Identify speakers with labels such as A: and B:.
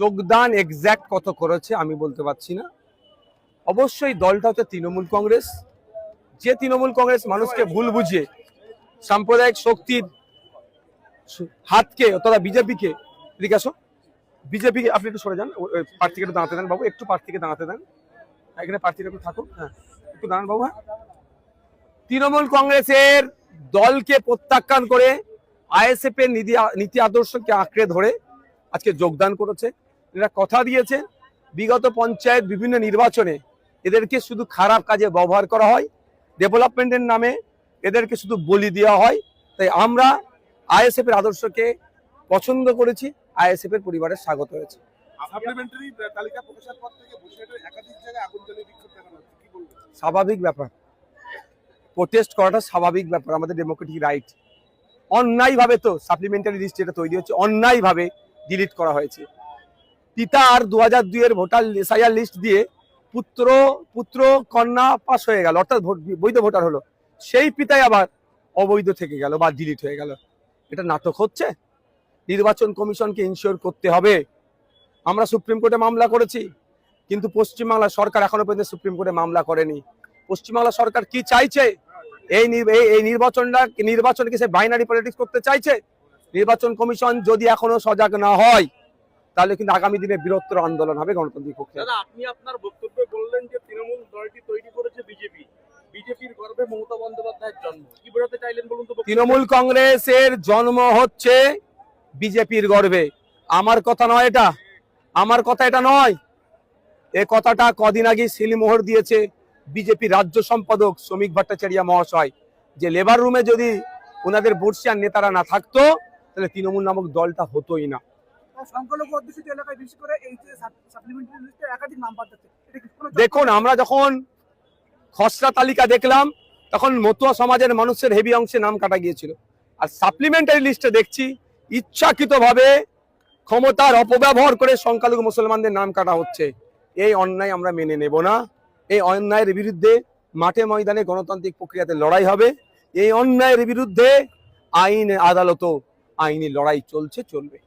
A: যোগদান এক্স্যাক্ট কত করেছে আমি বলতে পারছি না। অবশ্যই দলটা হচ্ছে তৃণমূল কংগ্রেস, যে তৃণমূল কংগ্রেস মানুষকে ভুল বুঝিয়ে সাম্প্রদায়িক শক্তির হাতকে অথবা বিজেপিকে, এদিকে আসো, বিজেপিকে আপনি একটু সরে যান, প্রার্থীকে একটু দাঁড়াতে দেন বাবু, একটু প্রার্থীকে দাঁড়াতে দেন, এখানে প্রার্থীরা একটু থাকুক, হ্যাঁ একটু দাঁড়ান বাবু। হ্যাঁ, তৃণমূল কংগ্রেসের দলকে প্রত্যাখ্যান করে আইএসএফ এর নীতি আদর্শকে আঁকড়ে ধরে আজকে যোগদান করেছে। এরা কথা দিয়েছে বিগত পঞ্চায়েত বিভিন্ন নির্বাচনে এদেরকে শুধু খারাপ কাজে ব্যবহার করা হয়, ডেভেলপমেন্টের নামে এদেরকে শুধু বলি দেওয়া হয়। তাই আমরা আইএসএফ এর আদর্শকে পছন্দ করেছি, আইএসএফ এর পরিবারের স্বাগত হয়েছে। স্বাভাবিক ব্যাপার, প্রোটেস্ট করাটা স্বাভাবিক ব্যাপার, আমাদের ডেমোক্রেটিক রাইট। অন্যায় ভাবে তো সাপ্লিমেন্টারি লিস্ট যেটা তৈরি হচ্ছে অন্যায় ভাবে ডিলিট করা হয়েছে। পিতার 2002 এর ভোটার এসআইআর লিস্ট দিয়ে পুত্র কন্যা পাস হয়ে গেল, অর্থাৎ বৈধ ভোটার হলো, সেই পিতাই আবার অবৈধ থেকে গেল বা ডিলিট হয়ে গেল। এটা নাটক হচ্ছে। নির্বাচন কমিশনকে ইনশিওর করতে হবে। আমরা সুপ্রিম কোর্টে মামলা করেছি, কিন্তু পশ্চিমবাংলা সরকার এখনো পর্যন্ত সুপ্রিম কোর্টে মামলা করেনি। পশ্চিমবাংলা সরকার কি চাইছে? এই নির্বাচনকে সে বাইনারি পলিটিক্স করতে চাইছে। নির্বাচন কমিশন যদি এখনো সজাগ না হয় তাহলে কিন্তু আগামী দিনে বৃহত্তর আন্দোলন হবে গণতান্ত্রিক পক্ষে।
B: আপনি আপনার বক্তব্যে বললেন যে তৃণমূল দলটি তৈরি করেছে বিজেপির গর্বে মমতা বন্দ্যোপাধ্যায়ের জন্ম, কি বোঝাতে চাইলেন বলুন তো?
A: তৃণমূল কংগ্রেসের জন্ম হচ্ছে বিজেপির গর্বে। আমার কথা নয় এটা, আমার কথা এটা নয়। এ কথাটা কদিন আগে সিলমোহর দিয়েছে বিজেপি রাজ্য সম্পাদক শ্রমিক ভট্টাচার্য মহাশয়, যে লেবার রুমে যদি ওনাদের বর্ষিয়ান নেতারা না থাকতো তাহলে তৃণমূল নামক দলটা হতোই না। দেখুন, আমরা যখন খসড়া তালিকা দেখলাম তখন মতুয়া সমাজের মানুষের হেভি অংশে নাম কাটা গিয়েছিল, আর সাপ্লিমেন্টারি লিস্টে দেখছি ইচ্ছাকৃতভাবে ক্ষমতার অপব্যবহার করে সংখ্যালঘু মুসলমানদের নাম কাটা হচ্ছে। এই অন্যায় আমরা মেনে নেব না। এই অন্যায়ের বিরুদ্ধে মাঠে ময়দানে গণতান্ত্রিক প্রক্রিয়াতে লড়াই হবে। এই অন্যায়ের বিরুদ্ধে আইন আদালতও আইনি লড়াই চলবে।